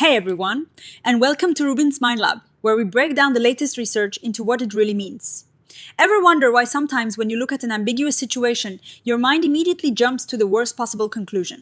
Hey everyone, and welcome to RUBIN'S Mind Lab, where we break down the latest research into what it really means. Ever wonder why sometimes when you look at an ambiguous situation, your mind immediately jumps to the worst possible conclusion?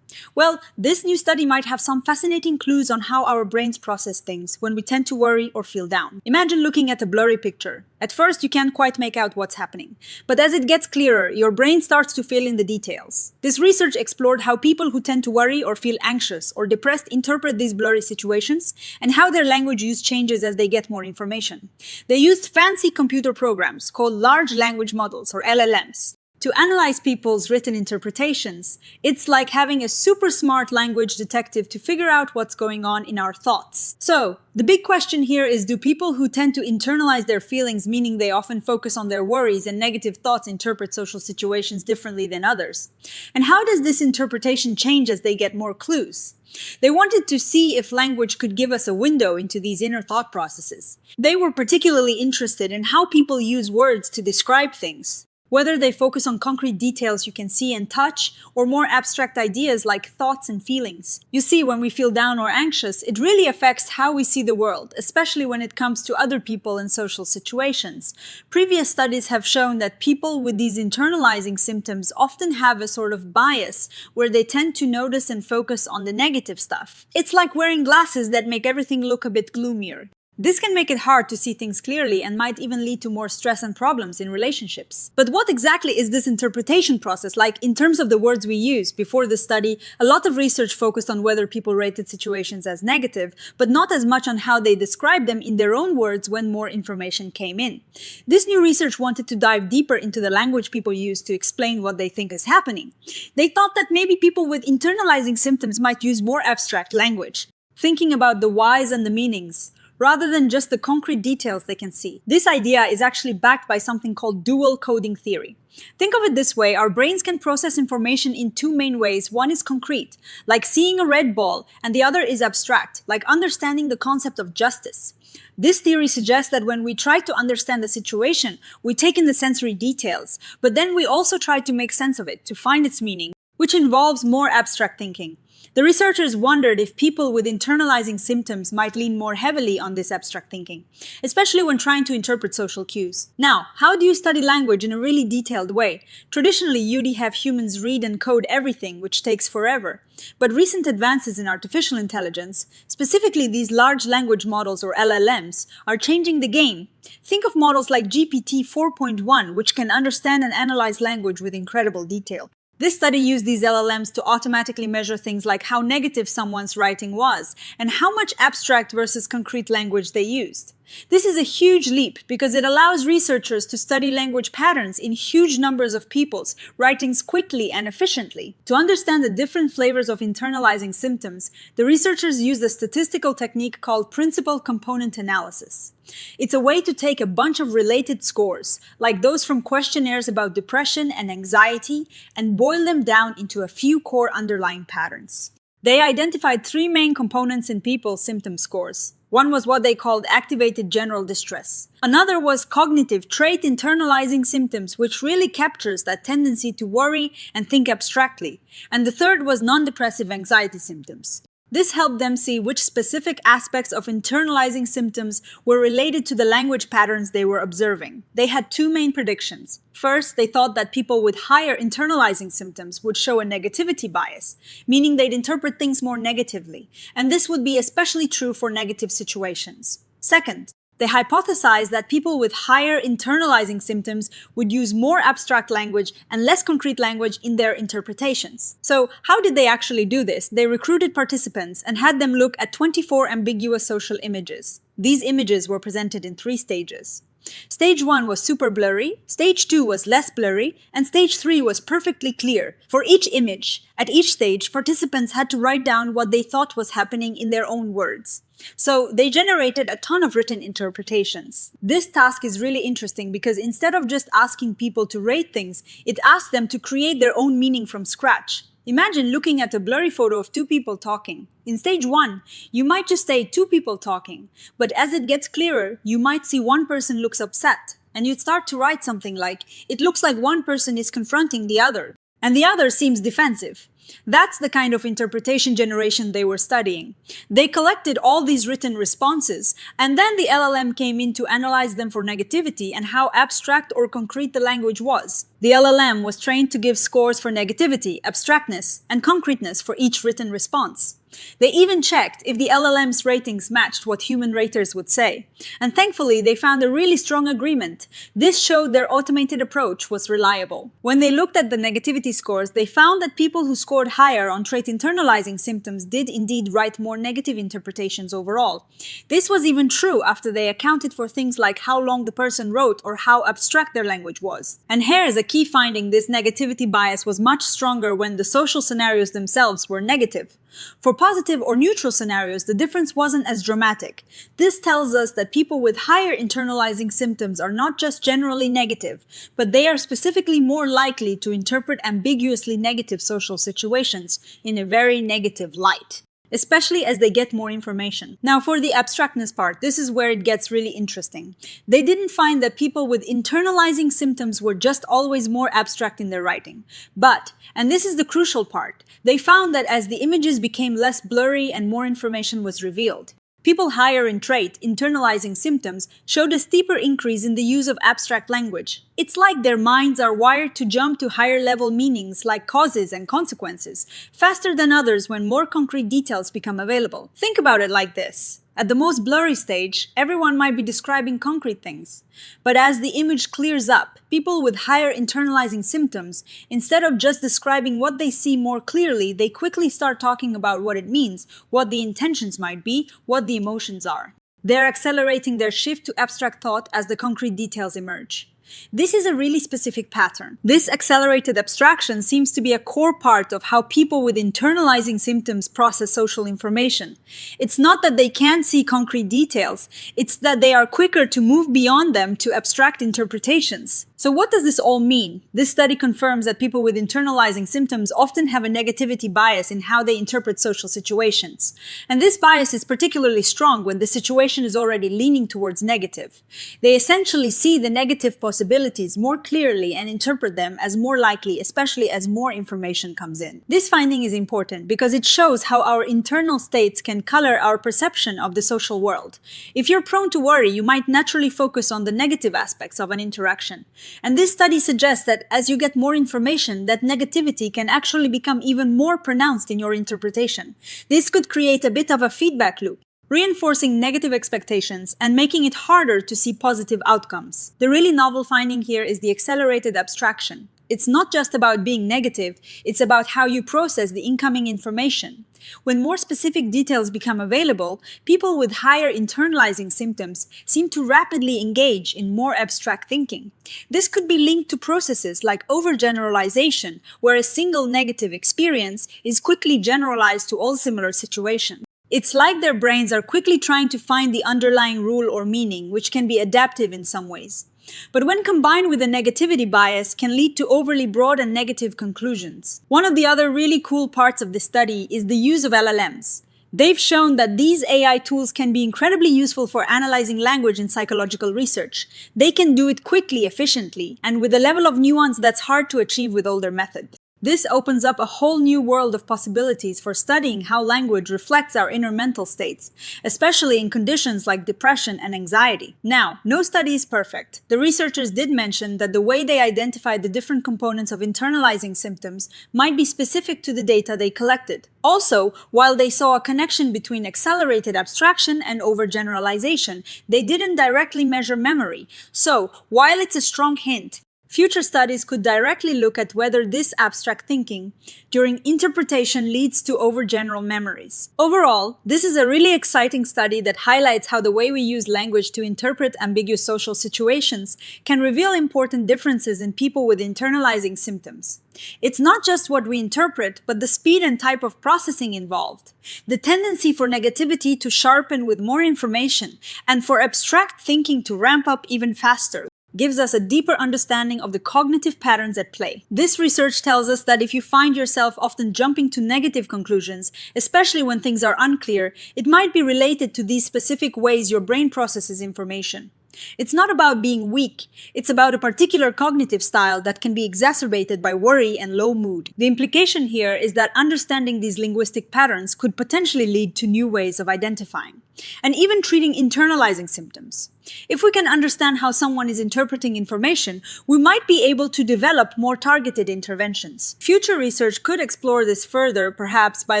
Well, this new study might have some fascinating clues on how our brains process things when we tend to worry or feel down. Imagine looking at a blurry picture. At first, you can't quite make out what's happening. But as it gets clearer, your brain starts to fill in the details. This research explored how people who tend to worry or feel anxious or depressed interpret these blurry situations and how their language use changes as they get more information. They used fancy computer programs called large language models, or LLMs, to analyze people's written interpretations. It's like having a super smart language detective to figure out what's going on in our thoughts. So, the big question here is, do people who tend to internalize their feelings, meaning they often focus on their worries and negative thoughts, interpret social situations differently than others? And how does this interpretation change as they get more clues? They wanted to see if language could give us a window into these inner thought processes. They were particularly interested in how people use words to describe things, whether they focus on concrete details you can see and touch, or more abstract ideas like thoughts and feelings. You see, when we feel down or anxious, it really affects how we see the world, especially when it comes to other people and social situations. Previous studies have shown that people with these internalizing symptoms often have a sort of bias, where they tend to notice and focus on the negative stuff. It's like wearing glasses that make everything look a bit gloomier. This can make it hard to see things clearly and might even lead to more stress and problems in relationships. But what exactly is this interpretation process like in terms of the words we use? Before the study, a lot of research focused on whether people rated situations as negative, but not as much on how they described them in their own words when more information came in. This new research wanted to dive deeper into the language people use to explain what they think is happening. They thought that maybe people with internalizing symptoms might use more abstract language, thinking about the whys and the meanings, rather than just the concrete details they can see. This idea is actually backed by something called dual coding theory. Think of it this way: our brains can process information in two main ways. One is concrete, like seeing a red ball, and the other is abstract, like understanding the concept of justice. This theory suggests that when we try to understand the situation, we take in the sensory details, but then we also try to make sense of it, to find its meaning, which involves more abstract thinking. The researchers wondered if people with internalizing symptoms might lean more heavily on this abstract thinking, especially when trying to interpret social cues. Now, how do you study language in a really detailed way? Traditionally, you'd have humans read and code everything, which takes forever. But recent advances in artificial intelligence, specifically these large language models or LLMs, are changing the game. Think of models like GPT 4.1, which can understand and analyze language with incredible detail. This study used these LLMs to automatically measure things like how negative someone's writing was and how much abstract versus concrete language they used. This is a huge leap because it allows researchers to study language patterns in huge numbers of people's writings quickly and efficiently. To understand the different flavors of internalizing symptoms, the researchers used a statistical technique called principal component analysis. It's a way to take a bunch of related scores, like those from questionnaires about depression and anxiety, and boil them down into a few core underlying patterns. They identified three main components in people's symptom scores. One was what they called activated general distress. Another was cognitive trait internalizing symptoms, which really captures that tendency to worry and think abstractly. And the third was non-depressive anxiety symptoms. This helped them see which specific aspects of internalizing symptoms were related to the language patterns they were observing. They had two main predictions. First, they thought that people with higher internalizing symptoms would show a negativity bias, meaning they'd interpret things more negatively, and this would be especially true for negative situations. Second, they hypothesized that people with higher internalizing symptoms would use more abstract language and less concrete language in their interpretations. So, how did they actually do this? They recruited participants and had them look at 24 ambiguous social images. These images were presented in 3 stages. Stage 1 was super blurry, Stage 2 was less blurry, and Stage 3 was perfectly clear. For each image, at each stage, participants had to write down what they thought was happening in their own words. So they generated a ton of written interpretations. This task is really interesting because instead of just asking people to rate things, it asked them to create their own meaning from scratch. Imagine looking at a blurry photo of 2 people talking. In stage 1, you might just say 2 people talking, but as it gets clearer, you might see one person looks upset, and you'd start to write something like, "It looks like one person is confronting the other." and the other seems defensive. That's the kind of interpretation generation they were studying. They collected all these written responses, and then the LLM came in to analyze them for negativity and how abstract or concrete the language was. The LLM was trained to give scores for negativity, abstractness, and concreteness for each written response. They even checked if the LLM's ratings matched what human raters would say. And thankfully, they found a really strong agreement. This showed their automated approach was reliable. When they looked at the negativity scores, they found that people who scored higher on trait internalizing symptoms did indeed write more negative interpretations overall. This was even true after they accounted for things like how long the person wrote or how abstract their language was. And here is a key finding: this negativity bias was much stronger when the social scenarios themselves were negative. For positive or neutral scenarios, the difference wasn't as dramatic. This tells us that people with higher internalizing symptoms are not just generally negative, but they are specifically more likely to interpret ambiguously negative social situations in a very negative light, especially as they get more information. Now, for the abstractness part, this is where it gets really interesting. They didn't find that people with internalizing symptoms were just always more abstract in their writing. But, and this is the crucial part, they found that as the images became less blurry and more information was revealed, people higher in trait, internalizing symptoms, showed a steeper increase in the use of abstract language. It's like their minds are wired to jump to higher-level meanings like causes and consequences, faster than others when more concrete details become available. Think about it like this. At the most blurry stage, everyone might be describing concrete things. But as the image clears up, people with higher internalizing symptoms, instead of just describing what they see more clearly, they quickly start talking about what it means, what the intentions might be, what the emotions are. They're accelerating their shift to abstract thought as the concrete details emerge. This is a really specific pattern. This accelerated abstraction seems to be a core part of how people with internalizing symptoms process social information. It's not that they can't see concrete details, it's that they are quicker to move beyond them to abstract interpretations. So what does this all mean? This study confirms that people with internalizing symptoms often have a negativity bias in how they interpret social situations. And this bias is particularly strong when the situation is already leaning towards negative. They essentially see the negative possibilities more clearly and interpret them as more likely, especially as more information comes in. This finding is important because it shows how our internal states can color our perception of the social world. If you're prone to worry, you might naturally focus on the negative aspects of an interaction. And this study suggests that as you get more information, that negativity can actually become even more pronounced in your interpretation. This could create a bit of a feedback loop, reinforcing negative expectations and making it harder to see positive outcomes. The really novel finding here is the accelerated abstraction. It's not just about being negative, it's about how you process the incoming information. When more specific details become available, people with higher internalizing symptoms seem to rapidly engage in more abstract thinking. This could be linked to processes like overgeneralization, where a single negative experience is quickly generalized to all similar situations. It's like their brains are quickly trying to find the underlying rule or meaning, which can be adaptive in some ways. But when combined with a negativity bias, can lead to overly broad and negative conclusions. One of the other really cool parts of this study is the use of LLMs. They've shown that these AI tools can be incredibly useful for analyzing language in psychological research. They can do it quickly, efficiently, and with a level of nuance that's hard to achieve with older methods. This opens up a whole new world of possibilities for studying how language reflects our inner mental states, especially in conditions like depression and anxiety. Now, no study is perfect. The researchers did mention that the way they identified the different components of internalizing symptoms might be specific to the data they collected. Also, while they saw a connection between accelerated abstraction and overgeneralization, they didn't directly measure memory. So, while it's a strong hint, future studies could directly look at whether this abstract thinking during interpretation leads to overgeneral memories. Overall, this is a really exciting study that highlights how the way we use language to interpret ambiguous social situations can reveal important differences in people with internalizing symptoms. It's not just what we interpret, but the speed and type of processing involved. The tendency for negativity to sharpen with more information, and for abstract thinking to ramp up even faster, gives us a deeper understanding of the cognitive patterns at play. This research tells us that if you find yourself often jumping to negative conclusions, especially when things are unclear, it might be related to these specific ways your brain processes information. It's not about being weak, it's about a particular cognitive style that can be exacerbated by worry and low mood. The implication here is that understanding these linguistic patterns could potentially lead to new ways of identifying, and even treating internalizing symptoms. If we can understand how someone is interpreting information, we might be able to develop more targeted interventions. Future research could explore this further, perhaps by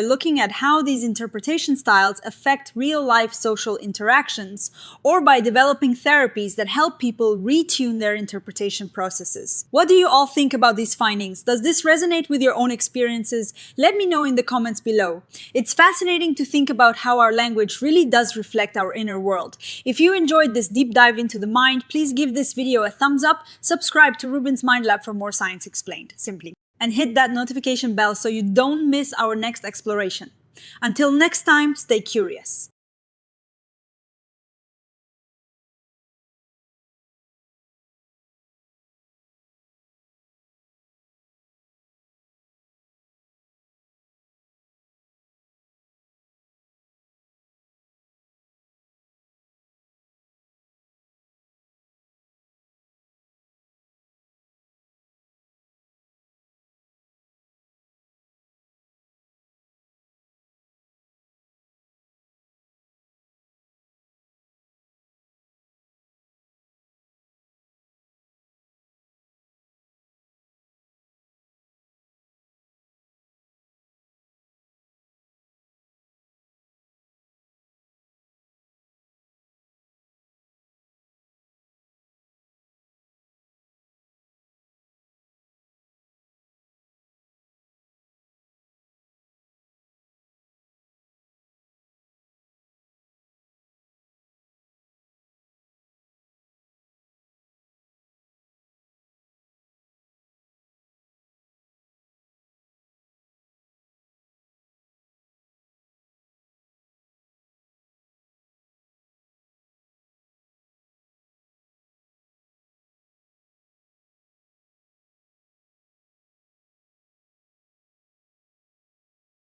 looking at how these interpretation styles affect real-life social interactions, or by developing therapies that help people retune their interpretation processes. What do you all think about these findings? Does this resonate with your own experiences? Let me know in the comments below. It's fascinating to think about how our language really does reflect our inner world. If you enjoyed this deep dive into the mind, please give this video a thumbs up, subscribe to RUBIN'S Mind Lab for more science explained, simply, and hit that notification bell so you don't miss our next exploration. Until next time, stay curious.